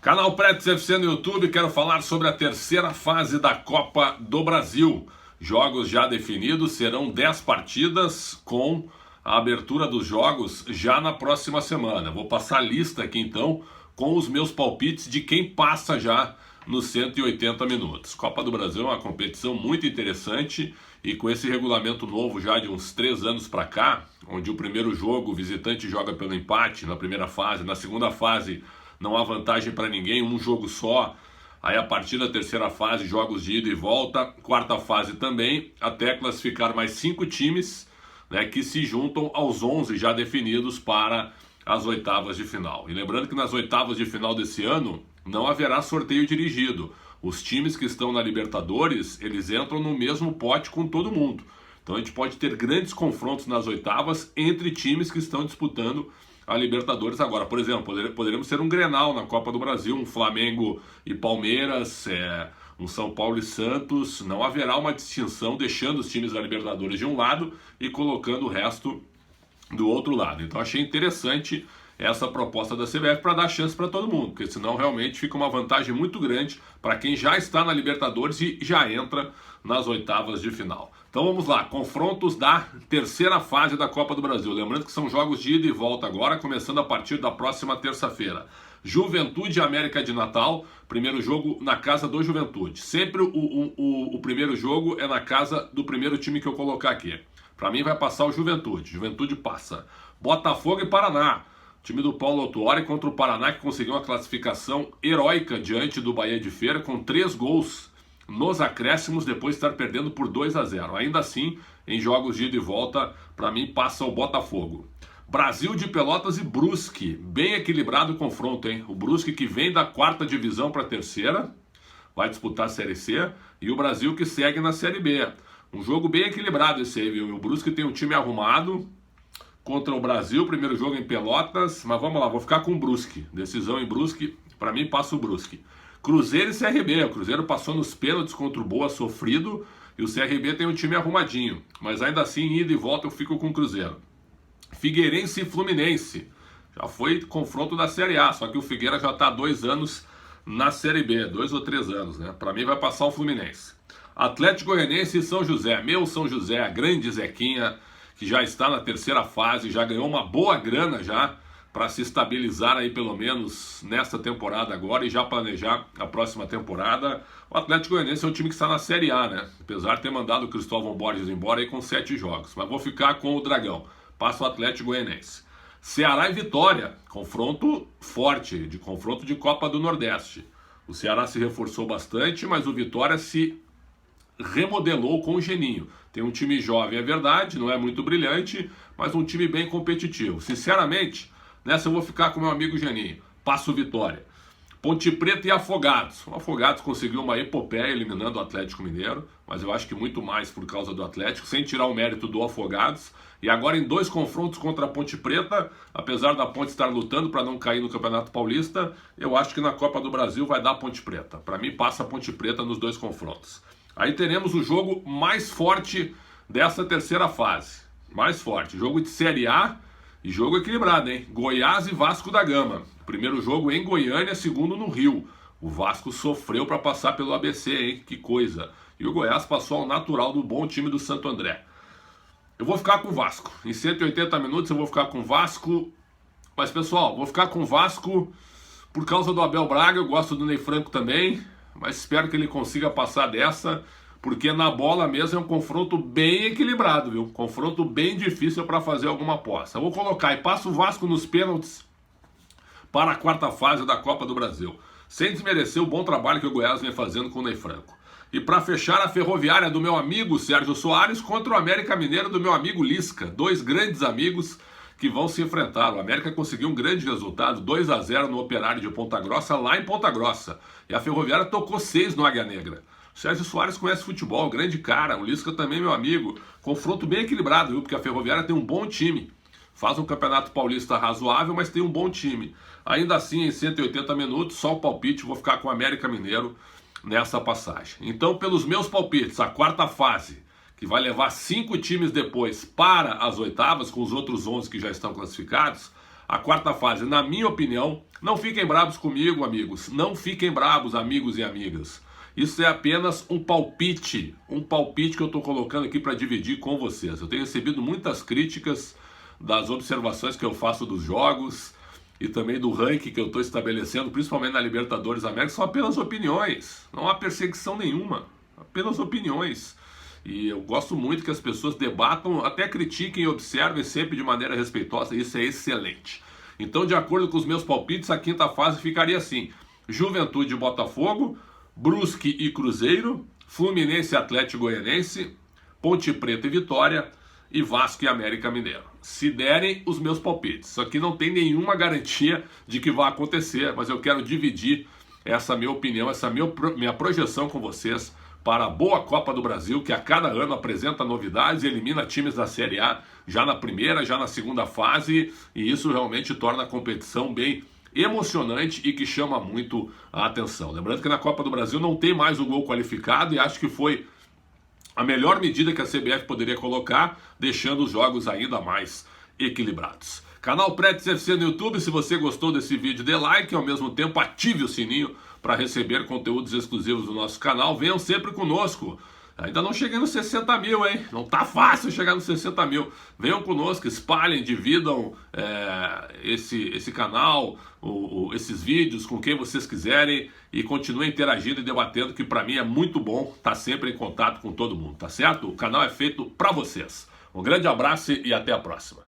Canal Pretos FC no YouTube, quero falar sobre a terceira fase da Copa do Brasil. Jogos já definidos, serão 10 partidas com a abertura dos jogos já na próxima semana. Vou passar a lista aqui então com os meus palpites de quem passa já nos 180 minutos. Copa do Brasil é uma competição muito interessante e com esse regulamento novo já de uns 3 anos para cá, onde o primeiro jogo o visitante joga pelo empate na primeira fase, na segunda fase não há vantagem para ninguém, um jogo só. Aí a partir da terceira fase, jogos de ida e volta. Quarta fase também, até classificar mais 5 times, né, que se juntam aos 11 já definidos para as oitavas de final. E lembrando que nas oitavas de final desse ano não haverá sorteio dirigido. Os times que estão na Libertadores, eles entram no mesmo pote com todo mundo. Então a gente pode ter grandes confrontos nas oitavas entre times que estão disputando a Libertadores agora. Por exemplo, poderemos ter um Grenal na Copa do Brasil, um Flamengo e Palmeiras, um São Paulo e Santos. Não haverá uma distinção, deixando os times da Libertadores de um lado e colocando o resto do outro lado. Então achei interessante essa proposta da CBF para dar chance para todo mundo, porque senão realmente fica uma vantagem muito grande para quem já está na Libertadores e já entra nas oitavas de final. Então vamos lá, confrontos da terceira fase da Copa do Brasil. Lembrando que são jogos de ida e volta agora, começando a partir da próxima terça-feira. Juventude e América de Natal, primeiro jogo na casa do Juventude. Sempre o primeiro jogo é na casa do primeiro time que eu colocar aqui. Para mim vai passar o Juventude. Juventude passa. Botafogo e Paraná. Time do Paulo Autuori contra o Paraná, que conseguiu uma classificação heróica diante do Bahia de Feira, com 3 gols nos acréscimos, depois de estar perdendo por 2-0. Ainda assim, em jogos de ida e volta, para mim passa o Botafogo. Brasil de Pelotas e Brusque, bem equilibrado o confronto, hein? O Brusque que vem da 4ª divisão para a 3ª, vai disputar a Série C, e o Brasil que segue na Série B. Um jogo bem equilibrado esse aí, viu? O Brusque tem um time arrumado contra o Brasil, primeiro jogo em Pelotas, mas vamos lá, vou ficar com o Brusque. Decisão em Brusque, para mim passa o Brusque. Cruzeiro e CRB, o Cruzeiro passou nos pênaltis contra o Boa, sofrido, e o CRB tem um time arrumadinho, mas ainda assim, ida e volta, eu fico com o Cruzeiro. Figueirense e Fluminense, já foi confronto da Série A, só que o Figueira já está há 2 anos na Série B, 2 ou 3 anos, né? Para mim vai passar o Fluminense. Atlético Goianiense e São José, meu São José, a grande Zequinha, que já está na terceira fase, já ganhou uma boa grana já, para se estabilizar aí pelo menos nesta temporada agora e já planejar a próxima temporada. O Atlético Goianiense é um time que está na Série A, né? Apesar de ter mandado o Cristóvão Borges embora aí com 7 jogos. Mas vou ficar com o Dragão. Passa o Atlético Goianiense. Ceará e Vitória. Confronto forte, confronto de Copa do Nordeste. O Ceará se reforçou bastante, mas o Vitória se remodelou com o Geninho. Tem um time jovem, é verdade, não é muito brilhante, mas um time bem competitivo. Sinceramente, nessa eu vou ficar com meu amigo Geninho. Passo Vitória. Ponte Preta e Afogados. O Afogados conseguiu uma epopeia eliminando o Atlético Mineiro, mas eu acho que muito mais por causa do Atlético, sem tirar o mérito do Afogados. E agora em 2 confrontos contra a Ponte Preta, apesar da Ponte estar lutando para não cair no Campeonato Paulista, eu acho que na Copa do Brasil vai dar a Ponte Preta. Para mim passa a Ponte Preta nos 2 confrontos. Aí teremos o jogo mais forte dessa terceira fase. Mais forte. Jogo de Série A e jogo equilibrado, hein? Goiás e Vasco da Gama. Primeiro jogo em Goiânia, segundo no Rio. O Vasco sofreu para passar pelo ABC, hein? Que coisa. E o Goiás passou ao natural do bom time do Santo André. Eu vou ficar com o Vasco. Em 180 minutos eu vou ficar com o Vasco. Mas, pessoal, vou ficar com o Vasco por causa do Abel Braga. Eu gosto do Ney Franco também. Mas espero que ele consiga passar dessa, porque na bola mesmo é um confronto bem equilibrado, viu? Confronto bem difícil para fazer alguma aposta. Eu vou colocar e passo o Vasco nos pênaltis para a 4ª fase da Copa do Brasil, sem desmerecer o bom trabalho que o Goiás vem fazendo com o Ney Franco. E para fechar, a Ferroviária do meu amigo Sérgio Soares contra o América Mineiro do meu amigo Lisca. 2 grandes amigos que vão se enfrentar. O América conseguiu um grande resultado, 2-0 no Operário de Ponta Grossa, lá em Ponta Grossa. E a Ferroviária tocou 6 no Águia Negra. O Sérgio Soares conhece futebol, grande cara. O Lisca também, meu amigo. Confronto bem equilibrado, viu? Porque a Ferroviária tem um bom time. Faz um campeonato paulista razoável, mas tem um bom time. Ainda assim, em 180 minutos, só o palpite, vou ficar com o América Mineiro nessa passagem. Então, pelos meus palpites, a 4ª fase, que vai levar 5 times depois para as oitavas, com os outros 11 que já estão classificados, a quarta fase, na minha opinião, não fiquem bravos comigo, amigos. Não fiquem bravos, amigos e amigas. Isso é apenas um palpite que eu estou colocando aqui para dividir com vocês. Eu tenho recebido muitas críticas das observações que eu faço dos jogos e também do ranking que eu estou estabelecendo, principalmente na Libertadores América. São apenas opiniões, não há perseguição nenhuma, apenas opiniões. E eu gosto muito que as pessoas debatam, até critiquem e observem sempre de maneira respeitosa, isso é excelente. Então, de acordo com os meus palpites, a quinta fase ficaria assim: Juventude e Botafogo, Brusque e Cruzeiro, Fluminense e Atlético Goianense, Ponte Preta e Vitória, e Vasco e América Mineiro. Se derem os meus palpites. Isso aqui não tem nenhuma garantia de que vai acontecer, mas eu quero dividir essa minha opinião, essa minha projeção com vocês para a boa Copa do Brasil, que a cada ano apresenta novidades e elimina times da Série A já na primeira, já na segunda fase, e isso realmente torna a competição bem emocionante e que chama muito a atenção. Lembrando que na Copa do Brasil não tem mais o gol qualificado, e acho que foi a melhor medida que a CBF poderia colocar, deixando os jogos ainda mais equilibrados. Canal Pretes FC no YouTube. Se você gostou desse vídeo, dê like e ao mesmo tempo ative o sininho para receber conteúdos exclusivos do nosso canal. Venham sempre conosco. Ainda não cheguei nos 60 mil, hein? Não tá fácil chegar nos 60 mil. Venham conosco, espalhem, dividam esse canal, esses vídeos com quem vocês quiserem e continuem interagindo e debatendo, que para mim é muito bom estar sempre em contato com todo mundo, tá certo? O canal é feito para vocês. Um grande abraço e até a próxima.